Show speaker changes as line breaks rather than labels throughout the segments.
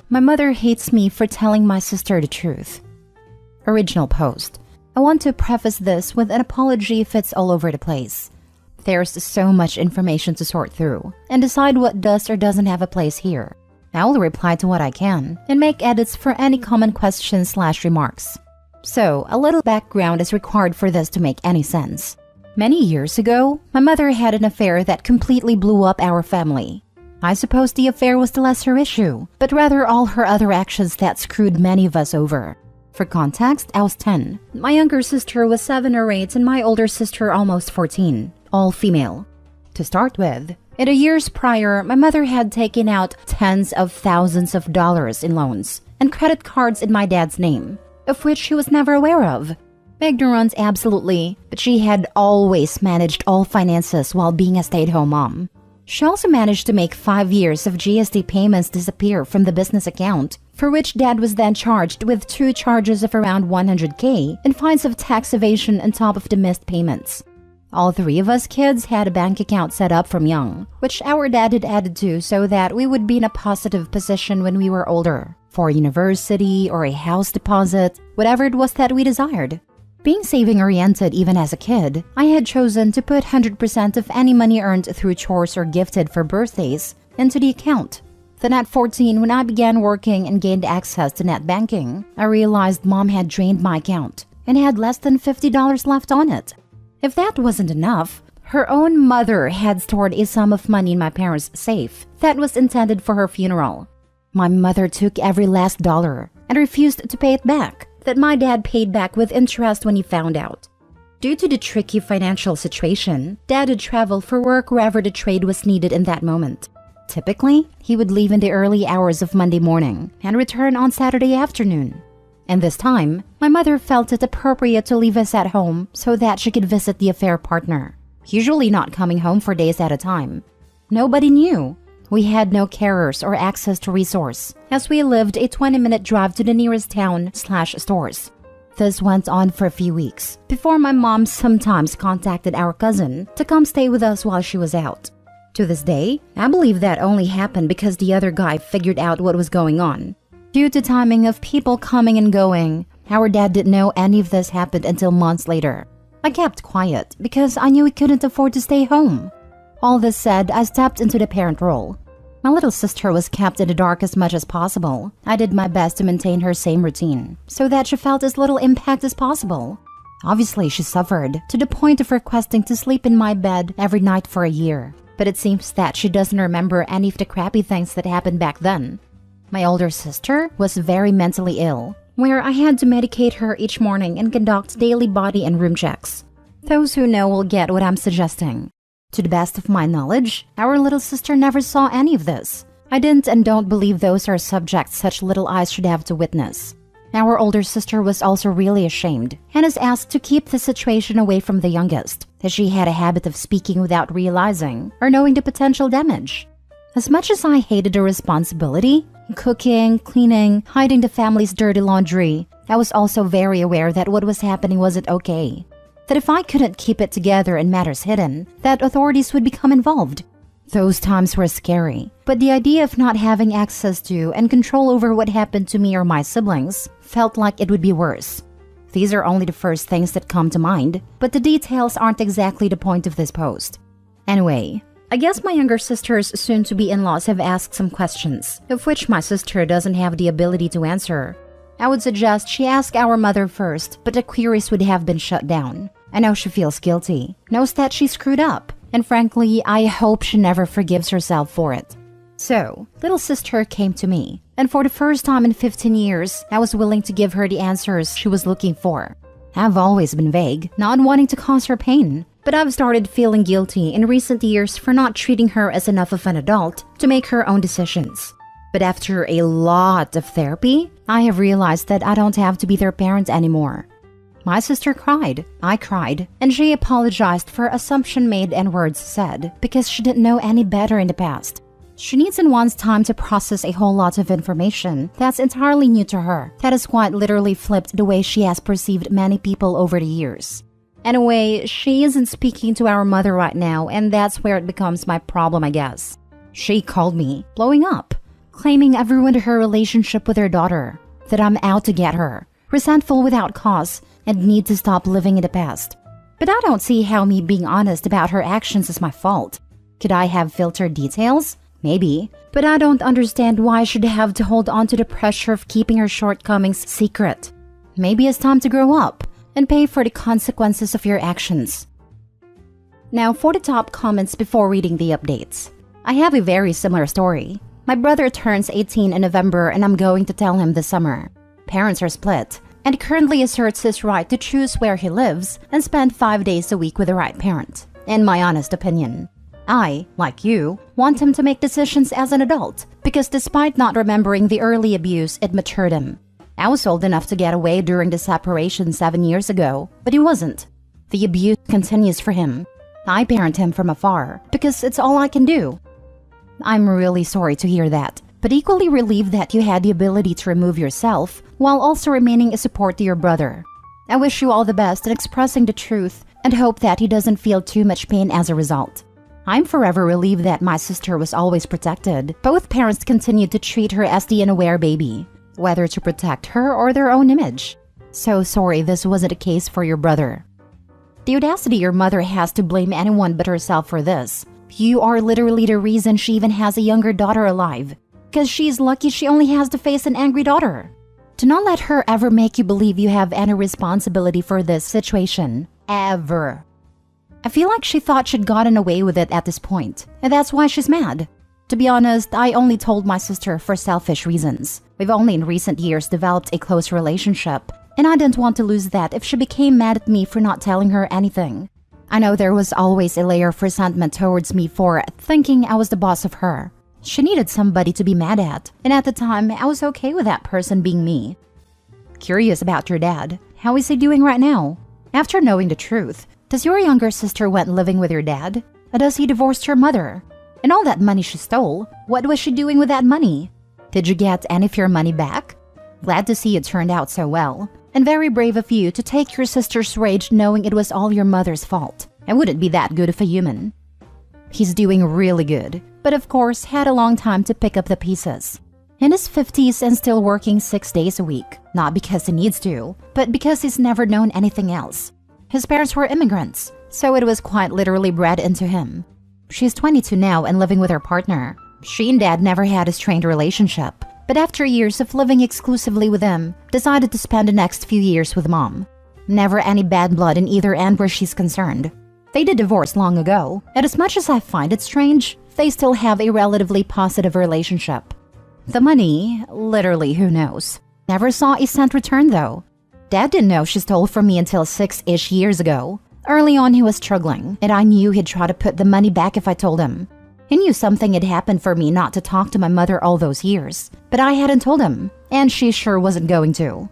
My mother hates me for telling my sister the truth. Original post. I want to preface this with an apology if it's all over the place. There's so much information to sort through and decide what does or doesn't have a place here. I'll reply to what I can and make edits for any common questions/remarks. So, a little background is required for this to make any sense. Many years ago, my mother had an affair that completely blew up our family. I suppose the affair was the lesser issue, but rather all her other actions that screwed many of us over. For context, I was 10. My younger sister was 7 or 8 and my older sister almost 14, all female. To start with, in the years prior, my mother had taken out tens of thousands of dollars in loans and credit cards in my dad's name, of which she was never aware of. Ignorance, absolutely, but she had always managed all finances while being a stay-at-home mom. She also managed to make 5 years of GST payments disappear from the business account, for which Dad was then charged with 2 charges of around $100K and fines of tax evasion on top of the missed payments. All 3 of us kids had a bank account set up from young, which our dad had added to so that we would be in a positive position when we were older, for university or a house deposit, whatever it was that we desired. Being saving-oriented even as a kid, I had chosen to put 100% of any money earned through chores or gifted for birthdays into the account. Then at 14, when I began working and gained access to net banking, I realized Mom had drained my account and had less than $50 left on it. If that wasn't enough, her own mother had stored a sum of money in my parents' safe that was intended for her funeral. My mother took every last dollar and refused to pay it back, that my dad paid back with interest when he found out. Due to the tricky financial situation, Dad would travel for work wherever the trade was needed in that moment. Typically, he would leave in the early hours of Monday morning and return on Saturday afternoon. And this time, my mother felt it appropriate to leave us at home so that she could visit the affair partner, usually not coming home for days at a time. Nobody knew. We had no carers or access to resource, as we lived a 20-minute drive to the nearest town/stores. This went on for a few weeks, before my mom sometimes contacted our cousin to come stay with us while she was out. To this day, I believe that only happened because the other guy figured out what was going on. Due to timing of people coming and going, our dad didn't know any of this happened until months later. I kept quiet because I knew we couldn't afford to stay home. All this said, I stepped into the parent role. My little sister was kept in the dark as much as possible. I did my best to maintain her same routine, so that she felt as little impact as possible. Obviously, she suffered, to the point of requesting to sleep in my bed every night for a year. But it seems that she doesn't remember any of the crappy things that happened back then. My older sister was very mentally ill, where I had to medicate her each morning and conduct daily body and room checks. Those who know will get what I'm suggesting. To the best of my knowledge, our little sister never saw any of this. I didn't and don't believe those are subjects such little eyes should have to witness. Our older sister was also really ashamed and is asked to keep the situation away from the youngest, as she had a habit of speaking without realizing or knowing the potential damage. As much as I hated the responsibility, cooking, cleaning, hiding the family's dirty laundry, I was also very aware that what was happening wasn't okay. That if I couldn't keep it together and matters hidden, that authorities would become involved. Those times were scary, but the idea of not having access to and control over what happened to me or my siblings felt like it would be worse. These are only the first things that come to mind, but the details aren't exactly the point of this post. Anyway, I guess my younger sister's soon-to-be in-laws have asked some questions, of which my sister doesn't have the ability to answer. I would suggest she ask our mother first, but the queries would have been shut down. I know she feels guilty, knows that she screwed up, and frankly, I hope she never forgives herself for it. So, little sister came to me, and for the first time in 15 years, I was willing to give her the answers she was looking for. I've always been vague, not wanting to cause her pain, but I've started feeling guilty in recent years for not treating her as enough of an adult to make her own decisions. But after a lot of therapy, I have realized that I don't have to be their parent anymore. My sister cried, I cried, and she apologized for assumption made and words said because she didn't know any better in the past. She needs and wants time to process a whole lot of information that's entirely new to her, that has quite literally flipped the way she has perceived many people over the years. Anyway, she isn't speaking to our mother right now, and that's where it becomes my problem, I guess. She called me, blowing up, claiming I've ruined her relationship with her daughter, that I'm out to get her, resentful without cause, and need to stop living in the past. But I don't see how me being honest about her actions is my fault. Could I have filtered details? Maybe. But I don't understand why I should have to hold on to the pressure of keeping her shortcomings secret. Maybe it's time to grow up and pay for the consequences of your actions. Now for the top comments before reading the updates. I have a very similar story. My brother turns 18 in November and I'm going to tell him this summer. Parents are split, and currently asserts his right to choose where he lives and spend 5 days a week with the right parent. In my honest opinion, I, like you, want him to make decisions as an adult because despite not remembering the early abuse, it matured him. I was old enough to get away during the separation 7 years ago, but he wasn't. The abuse continues for him. I parent him from afar because it's all I can do. I'm really sorry to hear that, but equally relieved that you had the ability to remove yourself while also remaining a support to your brother. I wish you all the best in expressing the truth and hope that he doesn't feel too much pain as a result. I'm forever relieved that my sister was always protected. Both parents continued to treat her as the unaware baby, whether to protect her or their own image. So sorry this wasn't the case for your brother. The audacity your mother has to blame anyone but herself for this. You are literally the reason she even has a younger daughter alive, because she's lucky she only has to face an angry daughter. Do not let her ever make you believe you have any responsibility for this situation. Ever. I feel like she thought she'd gotten away with it at this point, and that's why she's mad. To be honest, I only told my sister for selfish reasons. We've only in recent years developed a close relationship, and I didn't want to lose that if she became mad at me for not telling her anything. I know there was always a layer of resentment towards me for thinking I was the boss of her. She needed somebody to be mad at, and at the time, I was okay with that person being me. Curious about your dad. How is he doing right now? After knowing the truth, does your younger sister went living with your dad? Or does he divorced your mother? And all that money she stole, what was she doing with that money? Did you get any of your money back? Glad to see it turned out so well. And very brave of you to take your sister's rage knowing it was all your mother's fault. I wouldn't be that good of a human. He's doing really good, but of course had a long time to pick up the pieces. In his 50s and still working 6 days a week, not because he needs to, but because he's never known anything else. His parents were immigrants, so it was quite literally bred into him. She's 22 now and living with her partner. She and dad never had a strained relationship, but after years of living exclusively with him, decided to spend the next few years with mom. Never any bad blood in either end where she's concerned. They did divorce long ago, and as much as I find it strange, they still have a relatively positive relationship. The money, literally who knows. Never saw a cent return though. Dad didn't know she stole from me until 6-ish years ago. Early on he was struggling, and I knew he'd try to put the money back if I told him. He knew something had happened for me not to talk to my mother all those years, but I hadn't told him, and she sure wasn't going to.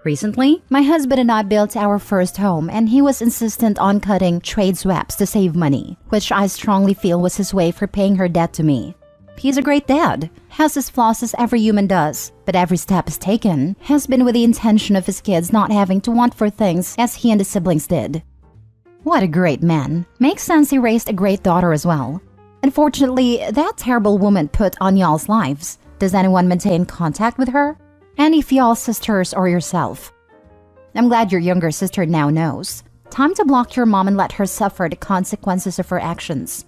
Recently, my husband and I built our first home and he was insistent on cutting trade swaps to save money, which I strongly feel was his way for paying her debt to me. He's a great dad, has his flaws as every human does, but every step is taken has been with the intention of his kids not having to want for things as he and his siblings did. What a great man. Makes sense he raised a great daughter as well. Unfortunately, that terrible woman put on y'all's lives. Does anyone maintain contact with her? Any of y'all's sisters or yourself? I'm glad your younger sister now knows. Time to block your mom and let her suffer the consequences of her actions.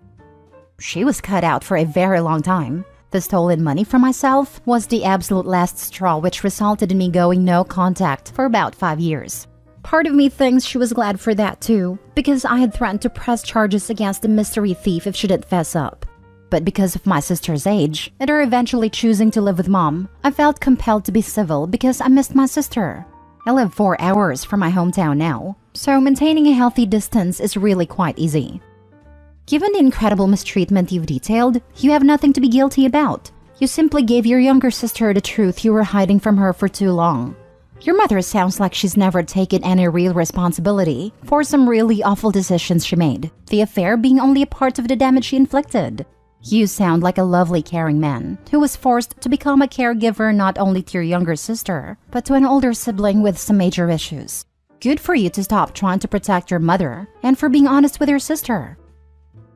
She was cut out for a very long time. The stolen money from myself was the absolute last straw, which resulted in me going no contact for about 5 years. Part of me thinks she was glad for that too, because I had threatened to press charges against the mystery thief if she didn't fess up. But because of my sister's age, and her eventually choosing to live with mom, I felt compelled to be civil because I missed my sister. I live 4 hours from my hometown now, so maintaining a healthy distance is really quite easy. Given the incredible mistreatment you've detailed, you have nothing to be guilty about. You simply gave your younger sister the truth you were hiding from her for too long. Your mother sounds like she's never taken any real responsibility for some really awful decisions she made, the affair being only a part of the damage she inflicted. You sound like a lovely, caring man who was forced to become a caregiver not only to your younger sister, but to an older sibling with some major issues. Good for you to stop trying to protect your mother and for being honest with your sister.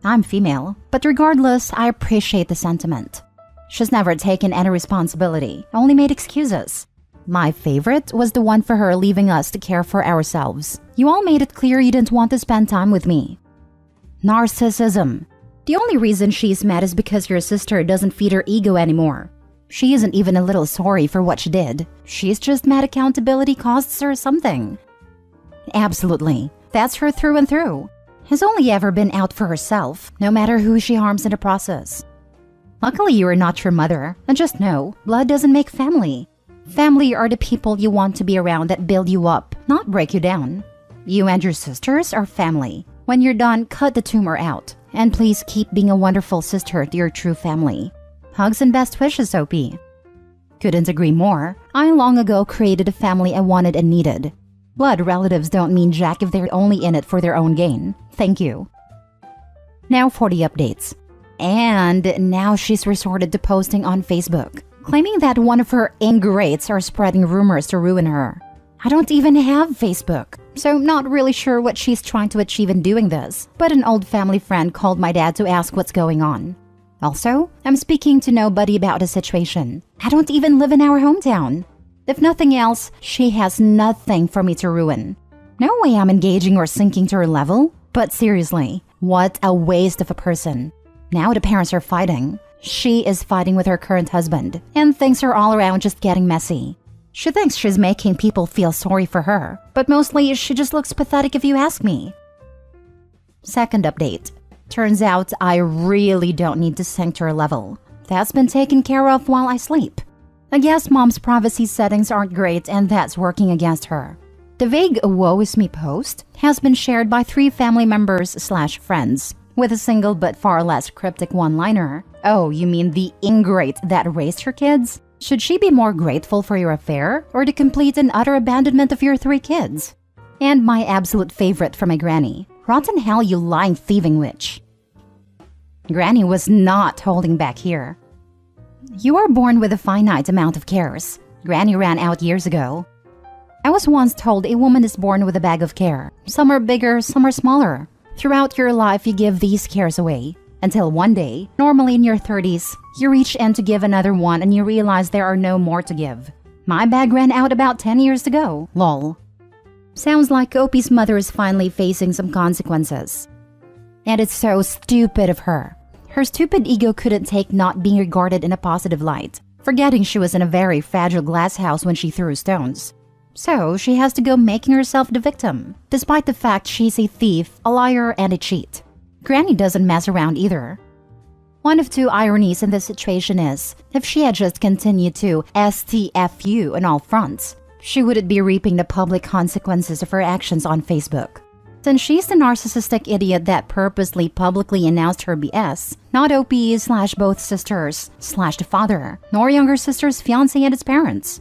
I'm female, but regardless, I appreciate the sentiment. She's never taken any responsibility, only made excuses. My favorite was the one for her leaving us to care for ourselves. You all made it clear you didn't want to spend time with me. Narcissism. The only reason she's mad is because your sister doesn't feed her ego anymore. She isn't even a little sorry for what she did. She's just mad accountability costs her something. Absolutely. That's her through and through. Has only ever been out for herself, no matter who she harms in the process. Luckily, you are not your mother, and just know, blood doesn't make family. Family are the people you want to be around that build you up, not break you down. You and your sisters are family. When you're done, cut the tumor out. And please keep being a wonderful sister to your true family. Hugs and best wishes, OP. Couldn't agree more. I long ago created a family I wanted and needed. Blood relatives don't mean jack if they're only in it for their own gain. Thank you. Now for the updates. And now she's resorted to posting on Facebook, claiming that one of her ingrates are spreading rumors to ruin her. I don't even have Facebook, so not really sure what she's trying to achieve in doing this, but an old family friend called my dad to ask what's going on. Also, I'm speaking to nobody about the situation. I don't even live in our hometown. If nothing else, she has nothing for me to ruin. No way I'm engaging or sinking to her level, but seriously, what a waste of a person. Now the parents are fighting. She is fighting with her current husband, and things are all around just getting messy. She thinks she's making people feel sorry for her, but mostly she just looks pathetic if you ask me. Second update. Turns out I really don't need to sink to her level. That's been taken care of while I sleep. I guess mom's privacy settings aren't great and that's working against her. The vague woe is me post has been shared by 3 family members/friends with a single but far less cryptic one-liner. Oh, you mean the ingrate that raised her kids? Should she be more grateful for your affair or the complete and utter abandonment of your 3 kids? And my absolute favorite from my granny. Rotten hell, you lying thieving witch. Granny was not holding back here. You are born with a finite amount of cares. Granny ran out years ago. I was once told a woman is born with a bag of care. Some are bigger, some are smaller. Throughout your life, you give these cares away. Until one day, normally in your 30s, you reach in to give another one and you realize there are no more to give. My bag ran out about 10 years ago. Lol. Sounds like Opie's mother is finally facing some consequences. And it's so stupid of her. Her stupid ego couldn't take not being regarded in a positive light, forgetting she was in a very fragile glass house when she threw stones. So she has to go making herself the victim, despite the fact she's a thief, a liar, and a cheat. Granny doesn't mess around either. One of 2 ironies in this situation is, if she had just continued to STFU on all fronts, she wouldn't be reaping the public consequences of her actions on Facebook. Since she's the narcissistic idiot that purposely publicly announced her BS, not OP/both sisters/the father, nor younger sister's fiancé and its parents.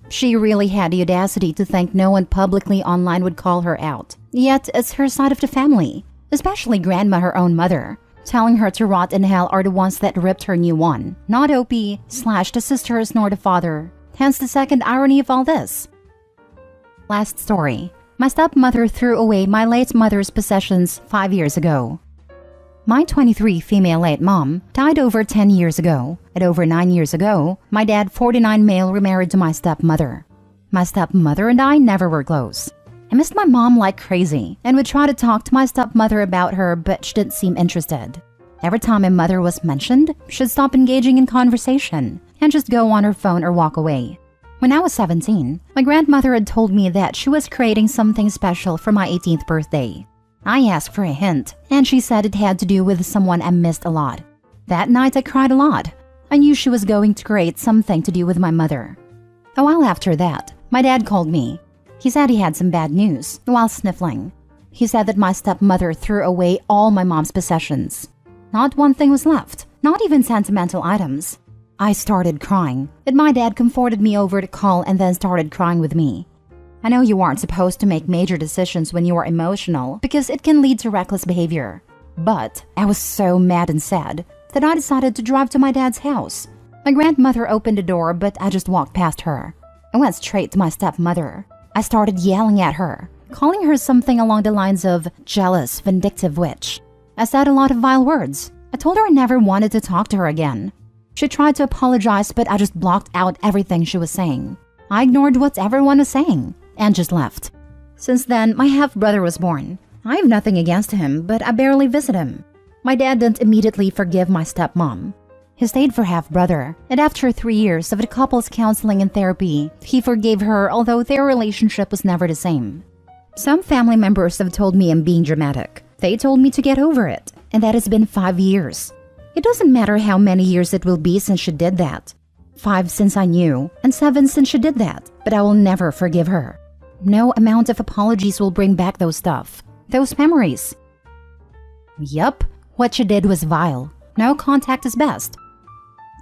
She really had the audacity to think no one publicly online would call her out. Yet it's her side of the family, especially grandma, her own mother. Telling her to rot in hell are the ones that ripped her new one, not OP/the sisters nor the father. Hence the second irony of all this. Last story. My stepmother threw away my late mother's possessions 5 years ago. My 23 female late mom died over 10 years ago, and over 9 years ago, my dad 49 male remarried to my stepmother. My stepmother and I never were close. I missed my mom like crazy and would try to talk to my stepmother about her, but she didn't seem interested. Every time my mother was mentioned, she'd stop engaging in conversation and just go on her phone or walk away. When I was 17, my grandmother had told me that she was creating something special for my 18th birthday. I asked for a hint, and she said it had to do with someone I missed a lot. That night I cried a lot. I knew she was going to create something to do with my mother. A while after that, my dad called me. He said he had some bad news, while sniffling. He said that my stepmother threw away all my mom's possessions. Not one thing was left, not even sentimental items. I started crying, and my dad comforted me over the call and then started crying with me. I know you aren't supposed to make major decisions when you are emotional because it can lead to reckless behavior. But I was so mad and sad that I decided to drive to my dad's house. My grandmother opened the door, but I just walked past her. I went straight to my stepmother. I started yelling at her, calling her something along the lines of jealous, vindictive witch. I said a lot of vile words. I told her I never wanted to talk to her again. She tried to apologize, but I just blocked out everything she was saying. I ignored what everyone was saying and just left. Since then, my half-brother was born. I have nothing against him, but I barely visit him. My dad didn't immediately forgive my stepmom. He stayed for half-brother, and after 3 years of the couple's counseling and therapy, he forgave her, although their relationship was never the same. Some family members have told me I'm being dramatic. They told me to get over it, and that has been 5 years. It doesn't matter how many years it will be since she did that. 5 since I knew, and 7 since she did that, but I will never forgive her. No amount of apologies will bring back those stuff, those memories. Yup, what she did was vile. No contact is best.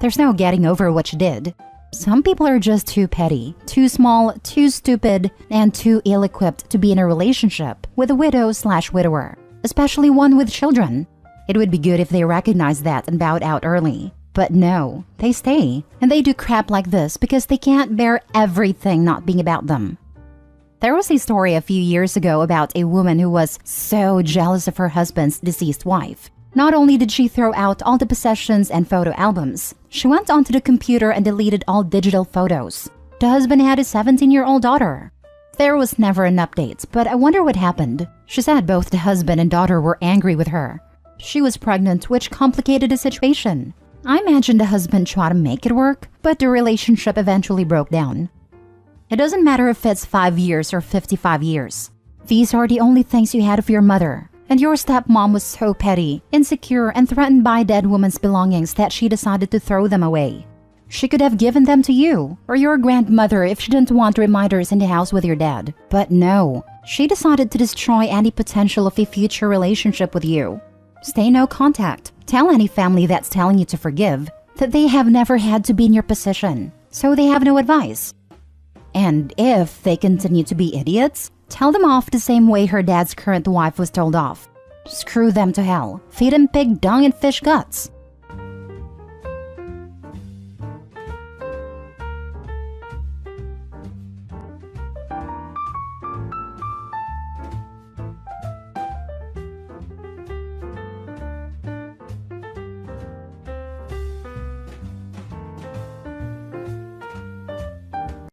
There's no getting over what she did. Some people are just too petty, too small, too stupid, and too ill-equipped to be in a relationship with a widow/widower, especially one with children. It would be good if they recognized that and bowed out early. But no, they stay, and they do crap like this because they can't bear everything not being about them. There was a story a few years ago about a woman who was so jealous of her husband's deceased wife. Not only did she throw out all the possessions and photo albums, she went onto the computer and deleted all digital photos. The husband had a 17-year-old daughter. There was never an update, but I wonder what happened. She said both the husband and daughter were angry with her. She was pregnant, which complicated the situation. I imagine the husband tried to make it work, but the relationship eventually broke down. It doesn't matter if it's 5 years or 55 years. These are the only things you had of your mother. And your stepmom was so petty, insecure, and threatened by a dead woman's belongings that she decided to throw them away. She could have given them to you or your grandmother if she didn't want reminders in the house with your dad. But no, she decided to destroy any potential of a future relationship with you. Stay no contact. Tell any family that's telling you to forgive that they have never had to be in your position, so they have no advice. And if they continue to be idiots, tell them off the same way her dad's current wife was told off. Screw them to hell. Feed them pig dung and fish guts.